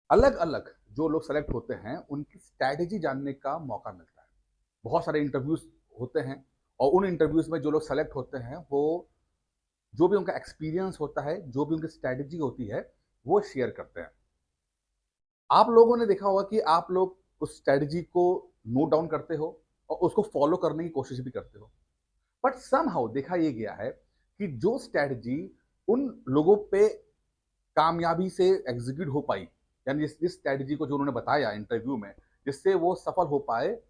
अलग अलग जो लोग सेलेक्ट होते हैं उनकी स्ट्रैटेजी जानने का मौका मिलता है। बहुत सारे इंटरव्यूज होते हैं और उन इंटरव्यूज में जो लोग सेलेक्ट होते हैं वो जो भी उनका एक्सपीरियंस होता है, जो भी उनकी स्ट्रैटेजी होती है, वो शेयर करते हैं। आप लोगों ने देखा होगा कि आप लोग उस स्ट्रैटेजी को नोट डाउन करते हो और उसको फॉलो करने की कोशिश भी करते हो। बट समहाउ देखा ये गया है कि जो स्ट्रैटेजी उन लोगों पे कामयाबी से एग्जीक्यूट हो पाई, यानी जिस जिस स्ट्रैटेजी को जो उन्होंने बताया इंटरव्यू में, जिससे वो सफल हो पाए,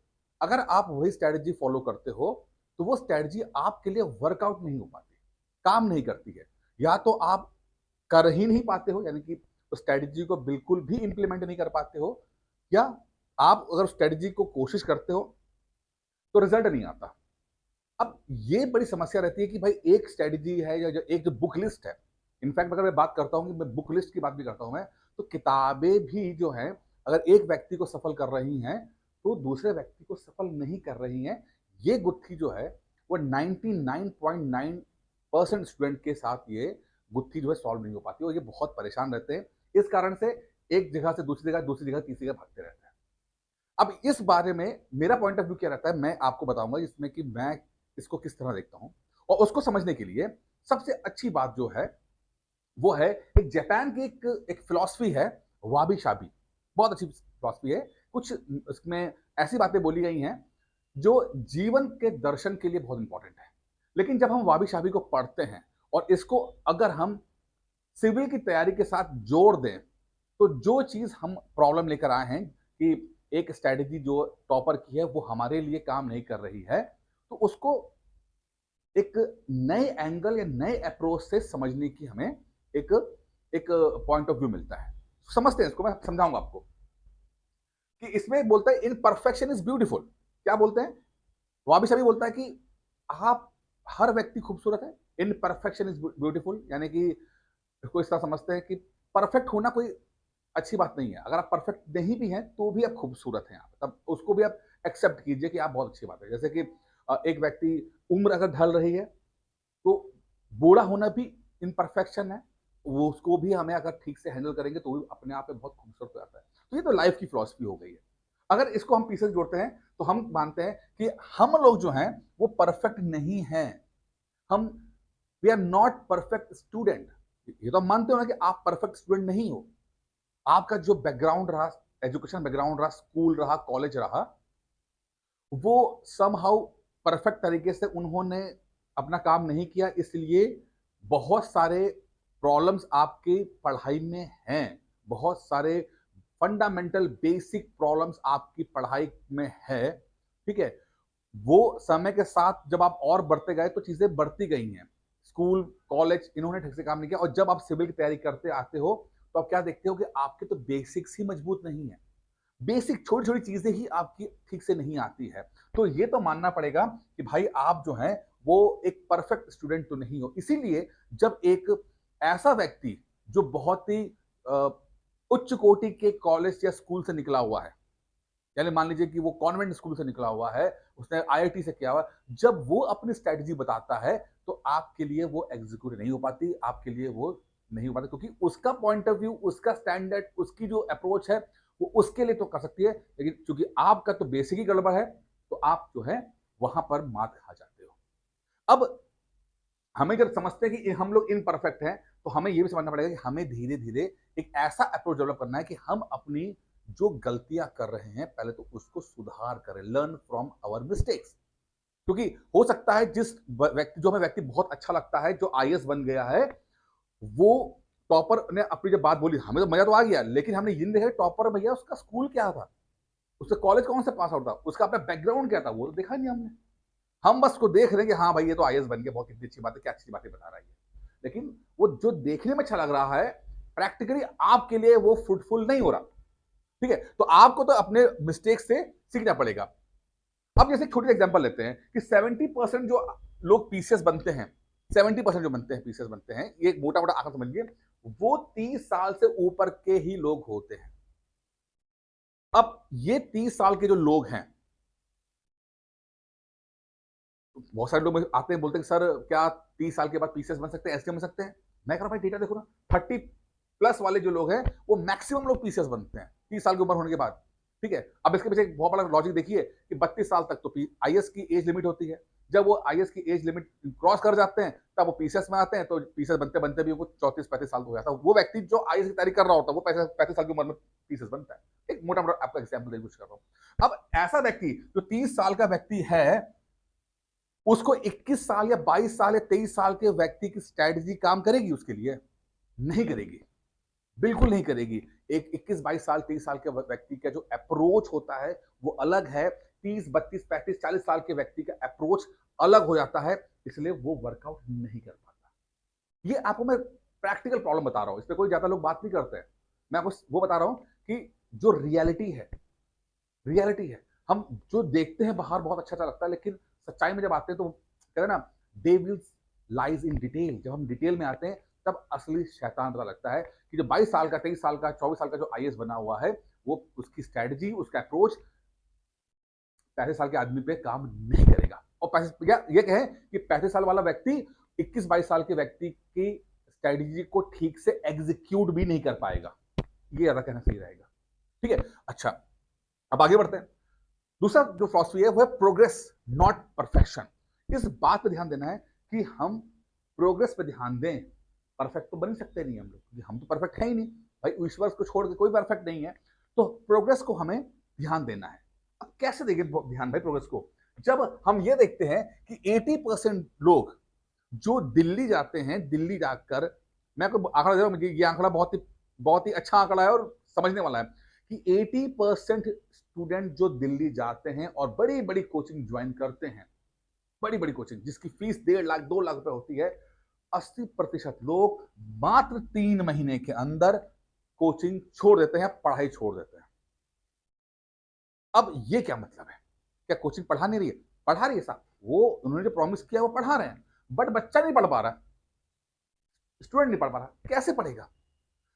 अगर आप वही स्ट्रैटेजी फॉलो करते हो तो वो स्ट्रैटेजी आपके लिए वर्कआउट नहीं हो पाती, काम नहीं करती है। या तो आप कर ही नहीं पाते हो, यानी कि उस स्ट्रैटेजी को बिल्कुल भी इंप्लीमेंट नहीं कर पाते हो, या आप अगर स्ट्रैटेजी को कोशिश करते हो तो रिजल्ट नहीं आता। अब ये बड़ी समस्या रहती है कि भाई एक स्ट्रेटजी है या जो एक जो बुक लिस्ट है। इनफैक्ट अगर मैं बात करता हूँ कि मैं बुक लिस्ट की बात भी करता हूँ मैं, तो किताबें भी जो हैं, अगर एक व्यक्ति को सफल कर रही हैं तो दूसरे व्यक्ति को सफल नहीं कर रही हैं। ये गुत्थी जो है वो 99.9% स्टूडेंट के साथ ये गुत्थी जो है सॉल्व नहीं हो पाती और ये बहुत परेशान रहते हैं। इस कारण से एक जगह से दूसरी जगह तीसरी जगह भागते रहते हैं। अब इस बारे में मेरा पॉइंट ऑफ व्यू क्या रहता है, मैं आपको बताऊंगा जिसमें कि मैं इसको किस तरह देखता हूं। और उसको समझने के लिए सबसे अच्छी बात जो है वो है, एक जापान की एक एक फिलॉसफी है, वाबी शाबी। बहुत अच्छी फिलॉसफी है। कुछ इसमें ऐसी बातें बोली गई हैं जो जीवन के दर्शन के लिए बहुत इंपॉर्टेंट है। लेकिन जब हम वाबी शाबी को पढ़ते हैं और इसको अगर हम सिविल की तैयारी के साथ जोड़ दें, तो जो चीज हम प्रॉब्लम लेकर आए हैं कि एक स्ट्रैटेजी जो टॉपर की है वो हमारे लिए काम नहीं कर रही है, तो उसको एक नए एंगल या नए अप्रोच से समझने की हमें एक एक पॉइंट ऑफ व्यू मिलता है। समझते हैं इसको, मैं समझाऊंगा आपको कि इसमें बोलता है इन परफेक्शन इज ब्यूटीफुल। क्या बोलते हैं? वाबिश अभी बोलता है कि आप, हर व्यक्ति खूबसूरत है। इन परफेक्शन इज ब्यूटीफुल, यानी कि इसको इस तरह समझते हैं कि परफेक्ट होना कोई अच्छी बात नहीं है। अगर आप परफेक्ट नहीं भी हैं तो भी आप खूबसूरत हैं, आप तब उसको भी आप एक्सेप्ट कीजिए कि आप बहुत अच्छी बात है। जैसे कि एक व्यक्ति, उम्र अगर ढल रही है तो बूढ़ा होना भी इम्परफेक्शन है, वो उसको भी हमें अगर ठीक से हैंडल करेंगे तो वो अपने आप में बहुत खूबसूरत हो जाता है। तो ये तो लाइफ की फिलॉसफी हो गई है। अगर इसको हम पीसेस जोड़ते हैं तो हम मानते हैं कि हम लोग जो हैं वो परफेक्ट नहीं हैं। हम we are not perfect student. ये तो हम मानते हो ना कि आप परफेक्ट स्टूडेंट नहीं हो। आपका जो बैकग्राउंड रहा, एजुकेशन बैकग्राउंड रहा, स्कूल रहा, कॉलेज रहा, वो समहाउ परफेक्ट तरीके से उन्होंने अपना काम नहीं किया, इसलिए बहुत सारे प्रॉब्लम्स आपकी पढ़ाई में हैं। बहुत सारे फंडामेंटल बेसिक प्रॉब्लम्स आपकी पढ़ाई में है। ठीक है? वो समय के साथ जब आप और बढ़ते गए तो चीजें बढ़ती गई हैं। स्कूल, कॉलेज इन्होंने ठीक से काम नहीं किया, और जब आप सिविल की तैयारी करते आते हो तो आप क्या देखते हो कि आपके तो बेसिक्स ही मजबूत नहीं है। बेसिक छोटी छोटी चीजें ही आपकी ठीक से नहीं आती है। तो ये तो मानना पड़ेगा कि भाई आप जो है वो एक परफेक्ट स्टूडेंट तो नहीं हो। इसीलिए जब एक ऐसा व्यक्ति जो बहुत ही अ, उच्च कोटि के कॉलेज या स्कूल से निकला हुआ है, यानी मान लीजिए कि वो कॉन्वेंट स्कूल से निकला हुआ है, उसने आईआईटी से किया हुआ, जब वो अपनी स्ट्रेटजी बताता है तो आपके लिए वो एग्जीक्यूट नहीं हो पाती, आपके लिए वो नहीं हो पाती, क्योंकि उसका पॉइंट ऑफ व्यू, उसका स्टैंडर्ड, उसकी जो अप्रोच है वो उसके लिए तो कर सकती है, लेकिन चूंकि आपका तो बेसिक ही गड़बड़ है तो आप जो है वहां पर मात खा जाते हो। अब हमें जब समझते हैं कि हम लोग इनपरफेक्ट हैं, तो हमें यह भी समझना पड़ेगा कि हमें धीरे धीरे एक ऐसा अप्रोच डेवलप करना है कि हम अपनी जो गलतियां कर रहे हैं पहले तो उसको सुधार करें, लर्न फ्रॉम आवर मिस्टेक्स। क्योंकि हो सकता है जिस व्यक्ति, जो हमें व्यक्ति बहुत अच्छा लगता है, जो आईएएस बन गया है, वो टॉपर ने अपनी जब बात बोली हमें तो मजा तो आ गया, लेकिन हमने ये नहीं देखा टॉपर भैया उसका स्कूल क्या था, उसका कॉलेज कौन से पास आउट था, उसका अपना बैकग्राउंड क्या था, वो तो देखा नहीं हमने। हम बस को देख रहे हैं कि हाँ भाई ये तो आईएएस बन गया, बहुत कितनी अच्छी बात है, क्या अच्छी बातें बता रहा है। लेकिन वो जो देखने में अच्छा लग रहा है, प्रैक्टिकली आपके लिए वो फ्रूटफुल नहीं हो रहा। ठीक है? तो आपको तो अपने मिस्टेक से सीखना पड़ेगा। अब जैसे छोटी एग्जांपल लेते हैं कि 70% जो लोग पीसीएस बनते हैं, 70% जो बनते हैं पीसीएस बनते हैं, ये एक मोटा मोटा आंकड़ा समझिए, वो 30 साल से ऊपर के ही लोग होते हैं। अब ये 30 साल के जो लोग हैं, बहुत सारे लोग आते हैं बोलते हैं कि सर क्या 30 साल के बाद पीसीएस बन सकते हैं, एसडीएम बन सकते हैं? मैं कह रहा हूं भाई डेटा देखो ना, 30 प्लस वाले जो लोग हैं वो मैक्सिमम लोग पीसीएस बनते हैं 30 साल की उम्र होने के बाद। ठीक है, अब इसके पीछे एक बहुत बड़ा लॉजिक देखिए कि 32 साल तक तो आईएएस की एज लिमिट होती है। जब वो आईएएस की एज लिमिट क्रॉस कर जाते हैं तब वो पीसीएस में आते हैं, तो पीसीएस बनते बनते भी उनको 34-35 साल हो जाता है। वो व्यक्ति जो आईएएस की तैयारी कर रहा होता है वो 35 साल की उम्र में पीसीएस बनता है। एक मोटा मोटा आपका एग्जाम्पल देने की कोशिश कर रहा हूं। अब ऐसा व्यक्ति जो 30 साल का व्यक्ति है, उसको 21 साल या 22 साल या 23 साल के व्यक्ति की स्ट्रैटेजी काम करेगी उसके लिए? नहीं करेगी, बिल्कुल नहीं करेगी। एक 21, 22 साल, 23 साल के व्यक्ति का जो अप्रोच होता है वो अलग है। 30, 32, 35, 40 साल के व्यक्ति का अप्रोच अलग हो जाता है, इसलिए वो वर्कआउट नहीं कर पाता। ये आपको मैं प्रैक्टिकल प्रॉब्लम बता रहा हूं, इस पे कोई ज्यादा लोग बात नहीं करते हैं। मैं आपको वो बता रहा हूं कि जो रियलिटी है, हम जो देखते हैं बाहर बहुत अच्छा लगता है, लेकिन सच्चाई में जब आते हैं तो कहते हैं ना, डेविल लाइज इन डिटेल। जब हम डिटेल में आते हैं तब असली शैतान पता लगता है कि जो 22 साल का, 23 साल का, 24 साल का जो आईएएस बना हुआ है, वो उसकी स्ट्रैटेजी, उसका अप्रोच 35 साल के आदमी पे काम नहीं करेगा। और ये कहें कि 35 साल वाला व्यक्ति 21-22 साल के व्यक्ति की स्ट्रैटेजी को ठीक से एग्जीक्यूट भी नहीं कर पाएगा। ये ज्यादा कहना सही रहेगा। ठीक है, अच्छा अब आगे बढ़ते हैं। दूसरा जो फिलॉसफी है वो है प्रोग्रेस नॉट परफेक्शन। इस बात पे ध्यान देना है कि हम प्रोग्रेस पे ध्यान दें। परफेक्ट तो बन सकते नहीं हम लोग, हम तो परफेक्ट है ही नहीं भाई, ईश्वर को छोड़ के कोई परफेक्ट नहीं है। तो प्रोग्रेस को हमें ध्यान देना है। अब कैसे देंगे ध्यान भाई प्रोग्रेस को? जब हम ये देखते हैं कि 80% लोग जो दिल्ली जाते हैं, दिल्ली जाकर, मैं आपको आंकड़ा दे रहा हूं, ये आंकड़ा बहुत ही अच्छा आंकड़ा है और समझने वाला है कि 80% स्टूडेंट जो दिल्ली जाते हैं और बड़ी बड़ी कोचिंग ज्वाइन करते हैं, बड़ी बड़ी कोचिंग जिसकी फीस 1.5 लाख 2 लाख रुपए होती है, 80% लोग मात्र 3 महीने के अंदर कोचिंग छोड़ देते हैं, पढ़ाई छोड़ देते हैं। अब ये क्या मतलब है? क्या कोचिंग पढ़ा नहीं रही है? पढ़ा रही है साहब, वो उन्होंने जो प्रॉमिस किया वो पढ़ा रहे हैं, बट बच्चा नहीं पढ़ पा रहा, स्टूडेंट नहीं पढ़ पा रहा। कैसे पढ़ेगा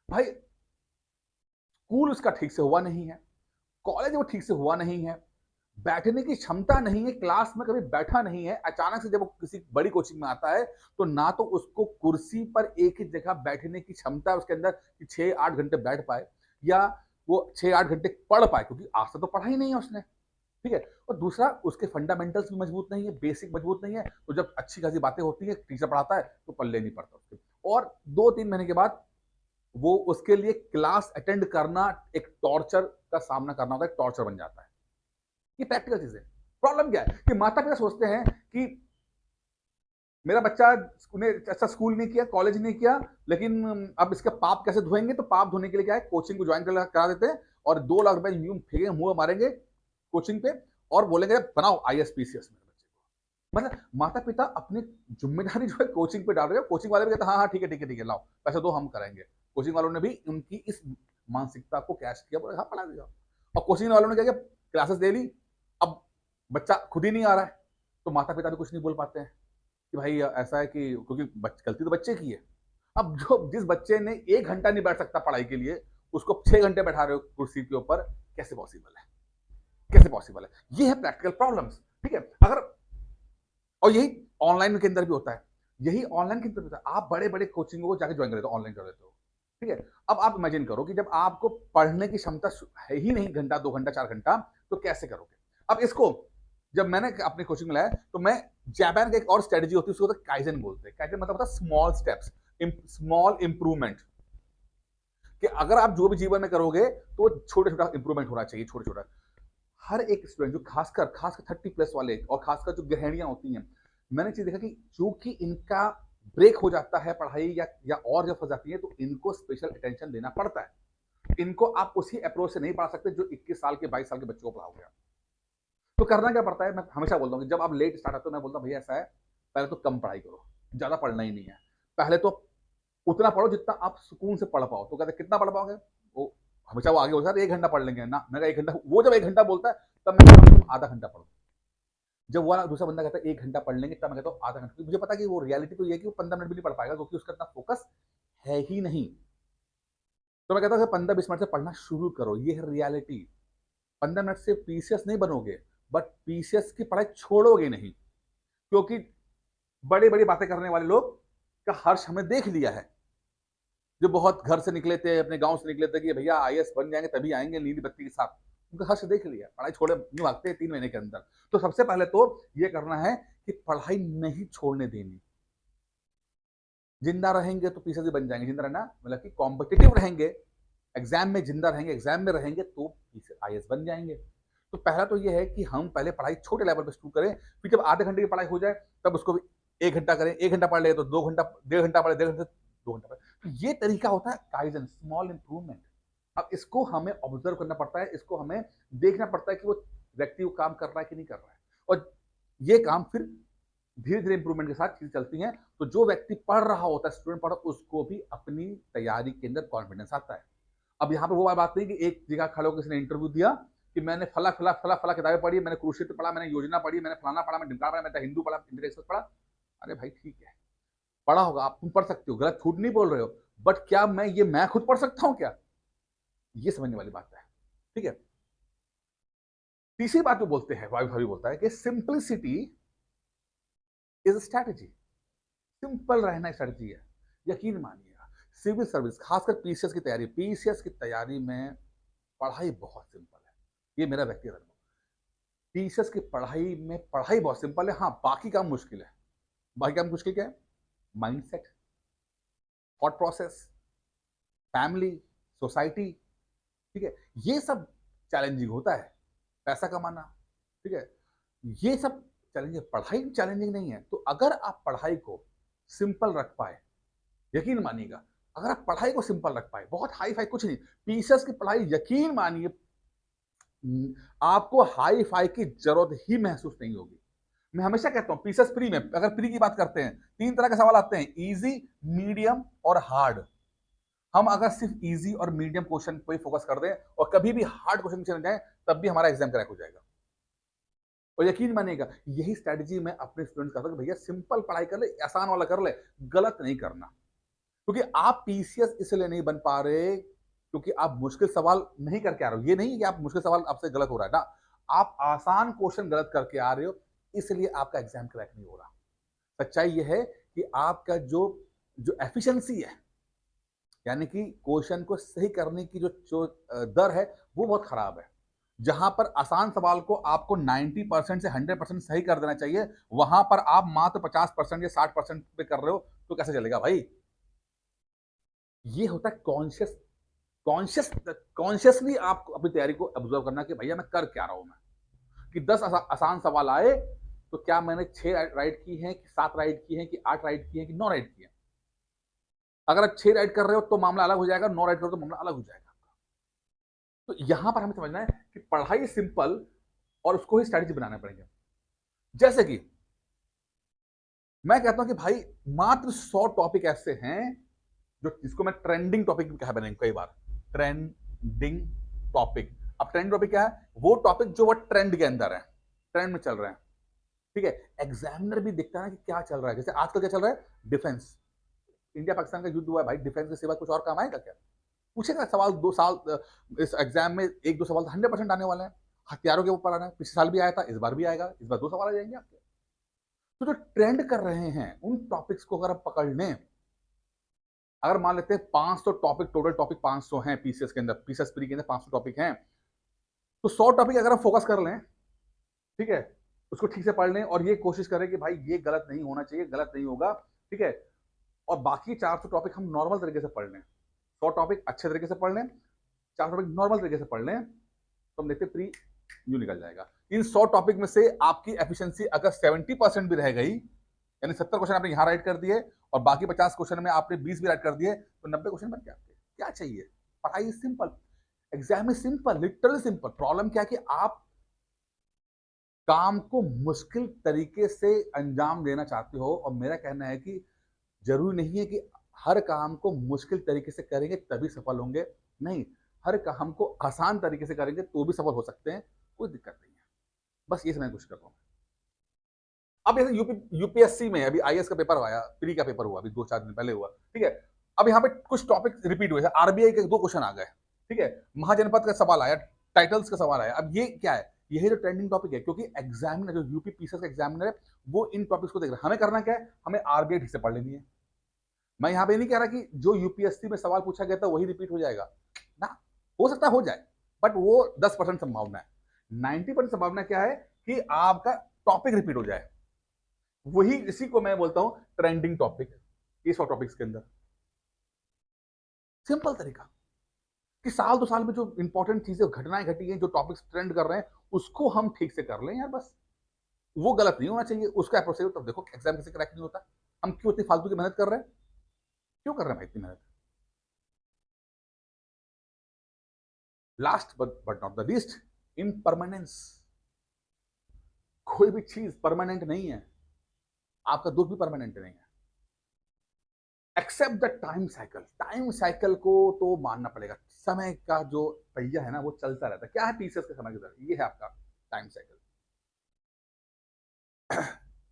भाई? स्कूल उसका ठीक से हुआ नहीं है, कॉलेज वो ठीक से हुआ नहीं है, बैठने की क्षमता नहीं है, क्लास में कभी बैठा नहीं है। अचानक से जब वो किसी बड़ी कोचिंग में आता है तो ना तो उसको कुर्सी पर एक ही जगह बैठने की क्षमता उसके अंदर कि 6-8 घंटे बैठ पाए, या वो 6-8 घंटे पढ़ पाए, क्योंकि आज तक तो पढ़ा ही नहीं है उसने। ठीक है, और दूसरा उसके फंडामेंटल्स भी मजबूत नहीं है, बेसिक मजबूत नहीं है। तो जब अच्छी खासी बातें होती है, टीचर पढ़ाता है तो पल्ले नहीं पड़ता उसके, और 2-3 महीने के बाद वो उसके लिए क्लास अटेंड करना एक टॉर्चर का सामना करना होता है, टॉर्चर बन जाता है। ये प्रैक्टिकल चीज है। प्रॉब्लम क्या है कि माता पिता सोचते हैं कि मेरा बच्चा ने अच्छा स्कूल नहीं किया, कॉलेज नहीं किया, लेकिन अब इसका पाप कैसे धोएंगे? तो पाप धोने के लिए क्या है, कोचिंग को ज्वाइन करा देते हैं और 2 लाख रुपए यूं फेंके मुंह मारेंगे कोचिंग पे और बोलेंगे बनाओ आईएएस पीसीएस मेरे बच्चे को। मतलब माता पिता अपनी जिम्मेदारी जो है कोचिंग पे डाल रहे हैं, कोचिंग वाले भी कहते हैं हाँ हाँ ठीक है लाओ पैसे दो, हम करेंगे। कोचिंग वालों ने भी उनकी इस मानसिकता को कैश किया, बोले हाँ पढ़ा दिया। और कोचिंग वालों ने क्या किया, क्लासेस दे ली, अब बच्चा खुद ही नहीं आ रहा है, तो माता पिता भी कुछ नहीं बोल पाते हैं कि भाई ऐसा है कि क्योंकि गलती तो बच्चे की है। अब जिस बच्चे ने 1 घंटा नहीं बैठ सकता पढ़ाई के लिए, उसको 6 घंटे बैठा रहे हो कुर्सी के ऊपर, कैसे पॉसिबल है? कैसे पॉसिबल है? ये है प्रैक्टिकल प्रॉब्लम्स। ठीक है, अगर और यही ऑनलाइन के अंदर भी होता है, यही ऑनलाइन के अंदर होता है। आप बड़े बड़े कोचिंगों को जाके ज्वाइन कर देते हो, ऑनलाइन कर देते हो। ठीक है, अब आप इमेजिन करो कि जब आपको पढ़ने की क्षमता है ही नहीं, घंटा 2 घंटा 4 घंटा, तो कैसे करोगे? अब इसको जब मैंने अपनी कोचिंग में लाया तो मैं जापान की एक और स्ट्रेटजी होती है, उसको होता है काइजन बोलते हैं। काइजन मतलब होता है स्मॉल स्टेप्स, स्मॉल इंप्रूवमेंट, कि अगर आप जो भी जीवन में करोगे तो छोटा छोटा इंप्रूवमेंट होना चाहिए, छोटा छोटा। हर एक स्टूडेंट जो खासकर 30+ वाले और खासकर जो गृहिणियां होती हैं, मैंने चीज देखा कि जो कि इनका ब्रेक हो जाता है पढ़ाई या और जब फंस जाती है तो इनको स्पेशल अटेंशन देना पड़ता है। इनको आप उसी अप्रोच से नहीं पढ़ा सकते जो 21 साल के 22 साल के बच्चों को पढ़ाओगे। तो करना क्या पड़ता है, मैं हमेशा बोलता हूँ कि जब आप लेट स्टार्ट आते हो, मैं बोलता हूँ भैया ऐसा है, पहले तो कम पढ़ाई करो, ज्यादा पढ़ना ही नहीं है। पहले तो उतना पढ़ो जितना आप सुकून से पढ़ पाओ। तो कहते कितना पढ़ पाओगे? वो हमेशा वो आगे बोलता है 1 घंटा पढ़ लेंगे ना, मैं 1 घंटा, वो जब 1 घंटा बोलता है तब मैं कहता हूँ आधा घंटा पढ़ो। जब वो दूसरा बंदा कहता है 1 घंटा पढ़ लेंगे, तब मैं कहता हूँ आधा घंटा। मुझे पता है कि वो रियलिटी तो ये है कि वो 15 मिनट भी नहीं पढ़ पाएगा, क्योंकि उसका इतना फोकस है ही नहीं। तो मैं कहता हूँ 15-20 मिनट से पढ़ना शुरू करो, ये है रियलिटी। 15 मिनट से पीसीएस नहीं बनोगे, बट पीसीएस की पढ़ाई छोड़ोगे नहीं, क्योंकि बड़ी बड़ी बातें करने वाले लोग का हर्ष हमें देख लिया है। जो बहुत घर से निकले थे, अपने गाँव से निकले थे कि भैया आईएएस बन जाएँगे तभी आएँगे नीली बत्ती के साथ। उनका हर्ष देख लिया, पढ़ाई छोड़े यूँ भागते हैं 3 महीने के अंदर। तो सबसे पहले तो ये करना है कि पढ़ाई नहीं छोड़ने देनी। जिंदा रहेंगे तो पीसीएस बन जाएँगे, जिंदा रहना मतलब कि कॉम्पिटिटिव रहेंगे, एग्ज़ाम में जिंदा रहेंगे, एग्ज़ाम में रहेंगे तो आईएएस बन जाएँगे। तो पहला तो ये है कि हम पहले पढ़ाई छोटे लेवल पे शुरू करें, फिर जब आधे घंटे की पढ़ाई हो जाए तब उसको भी 1 घंटा करें, 1 घंटा पढ़ लिए तो 2 घंटा, डेढ़ घंटा पढ़े, डेढ़ घंटे 2 घंटा पढ़े। तो ये तरीका होता है काइज़न, स्मॉल इम्प्रूवमेंट। अब इसको हमें ऑब्ज़र्व करना पड़ता है, इसको हमें देखना पड़ता है कि वो व्यक्ति वो काम कर रहा है कि नहीं कर रहा है। और ये काम फिर धीरे-धीरे इम्प्रूवमेंट के साथ चीज़ें चलती हैं, तो जो व्यक्ति पढ़ रहा होता है, स्टूडेंट पढ़ रहा उसको भी अपनी तैयारी के अंदर कॉन्फिडेंस आता है। अब यहाँ पे वो बात नहीं कि एक जगह खड़े होकर किसी ने इंटरव्यू दिया कि मैंने फला किताबें पढ़ी, मैंने कुरुक्षेत्र पढ़ा, मैंने योजना पढ़ी, मैंने फलाना पढ़ा, मैंने ढिमकाना पढ़ा, मैंने हिंदू पढ़ा, इंडियन एक्सप्रेस पढ़ा। अरे भाई ठीक है, पढ़ा होगा, आप तुम पढ़ सकते हो, गलत झूठ नहीं बोल रहे हो, बट क्या मैं खुद पढ़ सकता हूँ क्या? ये समझने वाली बात है, ठीक है? तीसरी बात जो बोलते हैं, वाइफ भाभी बोलता है कि सिंप्लिसिटी इज स्ट्रैटेजी। सिंपल रहना स्ट्रैटेजी है। यकीन मानिएगा, सिविल सर्विस खासकर पीसीएस की तैयारी में पढ़ाई बहुत सिंपल है। ये मेरा व्यक्तिगत अनुभव। पीसीएस की पढ़ाई में पढ़ाई बहुत सिंपल है, हाँ बाकी काम मुश्किल है। बाकी काम मुश्किल क्या है? Mindset, thought process, family, society, ठीक है? ये सब चैलेंजिंग होता है। पैसा कमाना, ठीक है? ये सब चैलेंजिंग, पढ़ाई चैलेंजिंग नहीं है। तो अगर आप पढ़ाई को सिंपल रख पाए, यकीन मानिएगा, अगर आप पढ़ाई को सिंपल रख पाए, बहुत हाई फाई कुछ नहीं, पीसीएस की पढ़ाई यकीन मानिए आपको हाई फाई की जरूरत ही महसूस नहीं होगी। मैं हमेशा कहता हूं पीसीएस प्री में, अगर प्री की बात करते हैं, 3 तरह के सवाल आते हैं, इजी, मीडियम और हार्ड। हम अगर सिर्फ इजी और मीडियम क्वेश्चन पे फोकस कर दें और कभी भी हार्ड क्वेश्चन चले जाए, तब भी हमारा एग्जाम क्रैक हो जाएगा। और यकीन मानिएगा, यही स्ट्रेटजी मैं अपने स्टूडेंट्स का, भैया सिंपल पढ़ाई कर ले, आसान वाला कर ले, गलत नहीं करना। क्योंकि आप पीसीएस इसलिए नहीं बन पा रहे क्योंकि आप मुश्किल सवाल नहीं करके आ रहे हो। ये नहीं कि आप मुश्किल सवाल आपसे गलत हो रहा है ना, आप आसान क्वेश्चन गलत करके आ रहे हो, इसलिए आपका एग्जाम क्रैक नहीं हो रहा। सच्चाई ये है कि आपका जो जो एफिशिएंसी है, यानी कि क्वेश्चन को सही करने की जो दर है, वो बहुत खराब है। जहां पर आसान सवाल को आपको 90% से 100% सही कर देना चाहिए, वहां पर आप मात्र 50% या 60% पे कर रहे हो, तो कैसे चलेगा भाई? ये होता है कॉन्शियसली आपको अपनी तैयारी को ऑब्जर्व करना कि भैया मैं कर क्या रहा हूं। मैं कि 10 आसान सवाल आए तो क्या मैंने 6 राइट की हैं, कि 7 राइट की हैं, कि 8 राइट की हैं, कि 9 राइट की हैं। अगर आप 6 राइट कर रहे हो तो मामला अलग हो जाएगा, 9 राइट करो तो मामला अलग हो जाएगा। तो यहां पर हमें समझना है कि पढ़ाई सिंपल और उसको ही स्ट्रैटेजी बनाने पड़ेंगे। जैसे कि मैं कहता हूं कि भाई मात्र 100 टॉपिक ऐसे हैं जो, जिसको मैं ट्रेंडिंग टॉपिक भी कहा बनेंगे कई बार, ट्रेंडिंग टॉपिक। अब ट्रेंड टॉपिक क्या है? वो टॉपिक जो वो ट्रेंड के अंदर है, ट्रेंड में चल रहे हैं, ठीक है? एग्जामिनर भी देखता है कि क्या चल रहा है। जैसे आजकल क्या चल रहा है? डिफेंस, इंडिया पाकिस्तान का युद्ध हुआ है भाई, डिफेंस के सिवा कुछ और काम आएगा क्या? पूछेगा सवाल 2 साल इस एग्जाम में 1-2 सवाल 100% आने वाले हैं। हथियारों के ऊपर आना है, पिछले साल भी आया था, इस बार भी आएगा, इस बार 2 सवाल आ जाएंगे आपके। तो जो ट्रेंड कर रहे हैं उन टॉपिक्स को अगर आप पकड़ लें, अगर मान लेते हैं 500 टॉपिक, टोटल टॉपिक 500 हैं पीसीएस के अंदर, पीसीएस प्री के अंदर 500 टॉपिक हैं, तो 100 टॉपिक अगर आप फोकस कर लें, ठीक है, उसको ठीक से पढ़ लें और ये कोशिश करें कि भाई ये गलत नहीं होना चाहिए, गलत नहीं होगा, ठीक है, और बाकी 400 टॉपिक हम नॉर्मल तरीके से पढ़ लें, 100 टॉपिक अच्छे तरीके से पढ़ लें, 400 टॉपिक नॉर्मल तरीके से पढ़ लें, तो हम देखते प्री यूं निकल जाएगा। इन 100 टॉपिक में से आपकी एफिशिएंसी अगर 70% भी रह गई, यानी 70 क्वेश्चन आपने यहां राइट कर दिए और बाकी 50 क्वेश्चन में आपने 20 भी राइट कर दिए, तो 90 क्वेश्चन बन गए आपके। क्या चाहिए? पढ़ाई simple, exam is simple, literally simple. Problem क्या है कि आप काम को मुश्किल तरीके से अंजाम देना चाहते हो, और मेरा कहना है कि जरूरी नहीं है कि हर काम को मुश्किल तरीके से करेंगे तभी सफल होंगे। नहीं, हर काम को आसान तरीके से करेंगे तो भी सफल हो सकते हैं, कोई दिक्कत नहीं है। बस ये समझने की कोशिश कर रहा हूं। अब जैसे यूपीएससी में अभी आईएएस का पेपर आया, प्री का पेपर हुआ, अभी 2-4 दिन पहले हुआ, ठीक है? अब यहाँ पे कुछ टॉपिक रिपीट हुए, आरबीआई के 2 क्वेश्चन आ गए, ठीक है? महाजनपद का सवाल आया, टाइटल्स का सवाल आया। अब ये क्या है? यही जो ट्रेंडिंग टॉपिक है, क्योंकि एग्जामिनर, जो यूपी पीसीएस का एग्जामिनर है, वो इन टॉपिक्स को देख रहा है। हमें करना क्या है? हमें आरबीआई ठीक से पढ़ लेनी है। मैं यहाँ पे नहीं कह रहा कि जो यूपीएससी में सवाल पूछा गया था वही रिपीट हो जाएगा ना, हो सकता है हो जाए, बट वो 10% संभावना है। 90% संभावना क्या है कि आपका टॉपिक रिपीट हो जाए। वही इसी को मैं बोलता हूं ट्रेंडिंग टॉपिक, ये 100 टॉपिक्स के अंदर सिंपल तरीका कि साल 2 साल में जो इंपॉर्टेंट चीजें घटनाएं घटी हैं, जो टॉपिक्स ट्रेंड कर रहे हैं, उसको हम ठीक से कर लें यार बस। वो गलत नहीं होना चाहिए, उसका अप्रोच। तब देखो एग्जाम कैसे क्रैक नहीं होता। हम क्यों इतनी फालतू की मेहनत कर रहे हैं, क्यों कर रहे हैं भाई इतनी मेहनत। Last but not the least, impermanence. कोई भी चीज परमानेंट नहीं है, आपका दुख भी परमानेंट नहीं है। Except the time cycle. Time cycle को तो मानना पड़ेगा। समय का जो पहिया है ना, वो चलता रहता है। क्या है पीसेस के समय के साथ, ये है आपका टाइम साइकिल।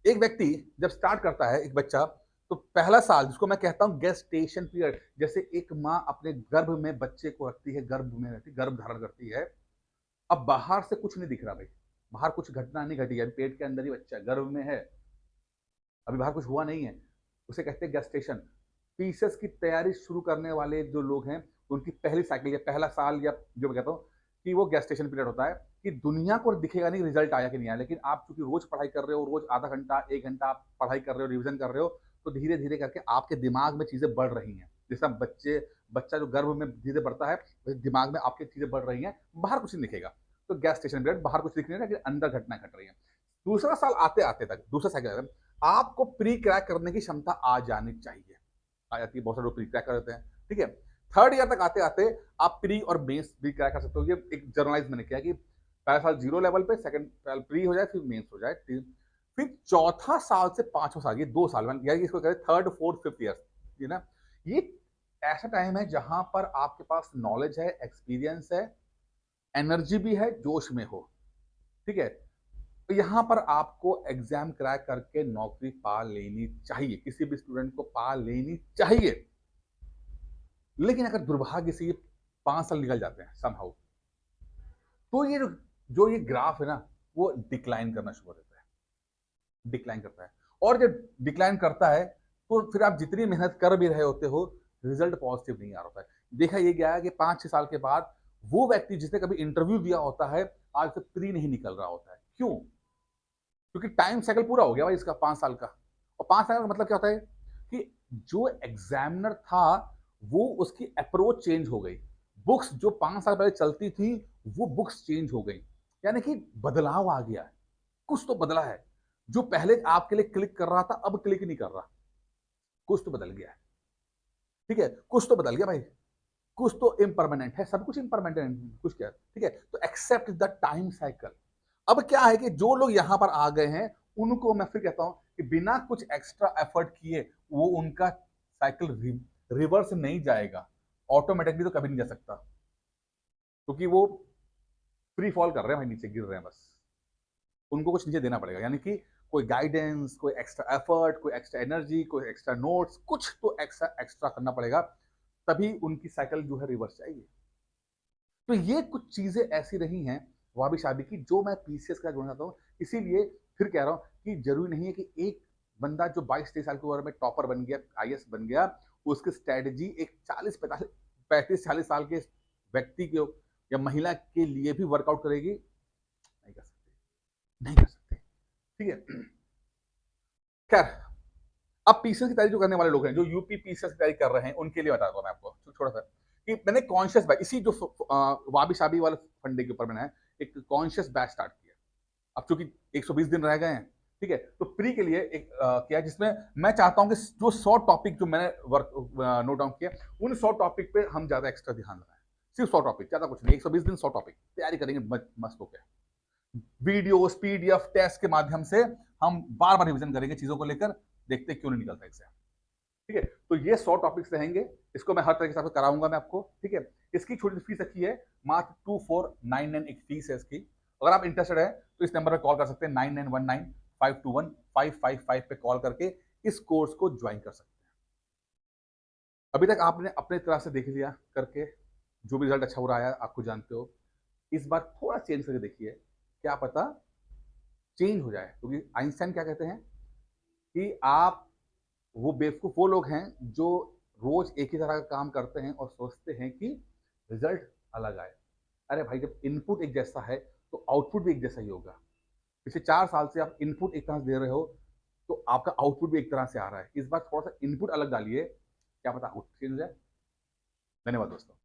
एक व्यक्ति जब स्टार्ट करता है, एक बच्चा, तो पहला साल जिसको मैं कहता हूं गेस्टेशन पीरियड, जैसे एक माँ अपने गर्भ में बच्चे को रखती है, गर्भ में रहती, गर्भ धारण करती है। अब बाहर से कुछ नहीं दिख रहा भाई, बाहर कुछ घटना नहीं घटी है, पेट के अंदर ही बच्चा गर्भ में है, अभी बाहर कुछ हुआ नहीं है, उसे कहते हैं गेस्टेशन। पीसेस की तैयारी शुरू करने वाले जो लोग हैं, उनकी पहली साइकिल या पहला साल, या जो मैं कहता हूँ कि वो गेस्टेशन पीरियड होता है, कि दुनिया को दिखेगा नहीं रिजल्ट आया कि नहीं आया, लेकिन आप चूंकि रोज पढ़ाई कर रहे हो, रोज आधा घंटा 1 घंटा आप पढ़ाई कर रहे हो, रिविजन कर रहे हो, तो धीरे धीरे करके आपके दिमाग में चीजें बढ़ रही हैं। जैसा बच्चा जो गर्भ में धीरे बढ़ता है, वैसे दिमाग में आपकी चीजें बढ़ रही हैं, बाहर कुछ नहीं दिखेगा। तो गेस्टेशन पीरियड, बाहर कुछ दिख नहीं रहा, लेकिन अंदर घटना घट रही है। दूसरा साल आते आते तक, दूसरा साइकिल, आपको प्री क्रैक करने की क्षमता आ जानी चाहिए। आ जाती है, बहुत सारे लोग प्री क्रैक कर देते हैं, ठीक है। थर्ड ईयर तक आते आते आप प्री और बेस भी क्रैक कर सकते हो। ये एक जर्नलाइज मैंने किया कि पहला साल 0 लेवल पे, सेकंड साल प्री हो जाए, फिर मेंस हो जाए, फिर चौथा साल से 5वां साल, ये 2 साल यानी इसको कहते हैं थर्ड फोर्थ फिफ्थ ईयर, ये ना, ये ऐसा टाइम है जहां पर आपके पास नॉलेज है, एक्सपीरियंस है, एनर्जी भी है, जोश में हो, ठीक है। तो यहां पर आपको एग्जाम क्रैक करके नौकरी पा लेनी चाहिए, किसी भी स्टूडेंट को पा लेनी चाहिए। लेकिन अगर दुर्भाग्य से ये 5 साल निकल जाते हैं समहाउ, तो ये ग्राफ है ना, वो डिक्लाइन करना शुरू हो जाता है, डिक्लाइन करता है। और जब डिक्लाइन करता है, तो फिर आप जितनी मेहनत कर भी रहे होते हो, रिजल्ट पॉजिटिव नहीं आ रहा होता है। देखा ये गया है कि 5-6 साल के बाद वो व्यक्ति जिसने कभी इंटरव्यू दिया होता है, आज से प्री नहीं निकल रहा होता है। क्यों? क्योंकि टाइम साइकिल पूरा हो गया भाई इसका 5 साल का। और 5 साल का मतलब क्या होता है कि जो एग्जामिनर था, वो उसकी अप्रोच चेंज हो गई। बुक्स जो 5 साल पहले चलती थी, वो बुक्स चेंज हो गई, यानी कि बदलाव आ गया है, कुछ तो बदला है। जो पहले आपके लिए क्लिक कर रहा था, अब क्लिक नहीं कर रहा, कुछ तो बदल गया है, ठीक है। कुछ तो बदल गया भाई, कुछ तो इम्परमानेंट है, सब कुछ इम्परमानेंट, कुछ क्या, ठीक है। तो एक्सेप्ट द टाइम साइकिल। अब क्या है कि जो लोग यहां पर आ गए हैं, उनको मैं फिर कहता हूं कि बिना कुछ एक्स्ट्रा एफर्ट किए वो उनका साइकिल रिवर्स नहीं जाएगा, ऑटोमेटिकली तो कभी नहीं जा सकता, क्योंकि वो फ्री फॉल कर रहे हैं भाई, नीचे गिर रहे हैं बस। उनको कुछ नीचे देना पड़ेगा, यानी कि कोई गाइडेंस, कोई एक्स्ट्रा एफर्ट, कोई एक्स्ट्रा एनर्जी, कोई एक्स्ट्रा नोट्स, कुछ तो एक्स्ट्रा एक्स्ट्रा करना पड़ेगा, तभी उनकी साइकिल जो है रिवर्स जाएगी। तो ये कुछ चीजें ऐसी रही हैं वाबी शाबी की, जो मैं पीसीएस का जोड़ना चाहता हूँ। इसीलिए फिर कह रहा हूँ कि जरूरी नहीं है कि एक बंदा जो 22-23 साल की उम्र में टॉपर बन गया, आईएएस बन गया, उसकी स्ट्रेटेजी एक 40-45-35-40 साल के व्यक्ति के या महिला के लिए भी वर्कआउट करेगी। नहीं कर सकते, नहीं कर सकते, ठीक है। खैर, अब पीसीएस की तैयारी जो करने वाले लोग हैं, जो यूपी पीसीएस की तैयारी कर रहे हैं, उनके लिए बताता हूँ मैं आपको थोड़ा सा कि मैंने कॉन्शियस बैच, इसी जो वाबी शाबी वाले फंडे के ऊपर मैंने एक कॉन्शियस बैच स्टार्ट किया। अब चूंकि 120 दिन रह गए हैं, ठीक है, तो प्री के लिए एक किया, जिसमें मैं चाहता हूं कि जो 100 टॉपिक जो मैंने वर्क नोट डाउन किया, उन 100 टॉपिक पे हम ज्यादा एक्स्ट्रा ध्यान लगाएं। सिर्फ 100 टॉपिक, ज्यादा कुछ नहीं, 120 दिन 100 टॉपिक तैयारी करेंगे मस्त होकर, वीडियोस, पीडीएफ, टेस्ट के माध्यम से हम बार बार रिविजन करेंगे चीजों को लेकर, देखते क्यों नहीं निकलता एग्जाम, ठीक है। तो ये 100 टॉपिक्स रहेंगे, इसको मैं हर तरह के हिसाब से कराऊंगा मैं आपको, ठीक है। इसकी छोटी फीस रखी है मात्र 2499, एक फीस है इसकी। अगर आप इंटरेस्टेड है तो इस नंबर पर कॉल कर सकते हैं, 9919521555 पे कॉल करके इस कोर्स को ज्वाइन कर सकते हैं। अभी तक आपने अपने तरह से देख लिया करके, जो भी रिजल्ट अच्छा हो रहा है आपको जानते हो, इस बार थोड़ा चेंज करके देखिए, क्या पता चेंज हो जाए। क्योंकि आइंस्टाइन क्या कहते हैं कि आप वो बेवकूफ़ वो लोग हैं जो रोज़ एक ही तरह का काम करते हैं और सोचते हैं कि रिज़ल्ट अलग आए। अरे भाई, जब इनपुट एक जैसा है, तो आउटपुट भी एक जैसा ही होगा। पिछले 4 साल से आप इनपुट एक तरह से दे रहे हो, तो आपका आउटपुट भी एक तरह से आ रहा है। इस बार थोड़ा-सा इनपुट अलग डालिए, क्या पता आउटपुट चेंज हो जाए। धन्यवाद दोस्तों।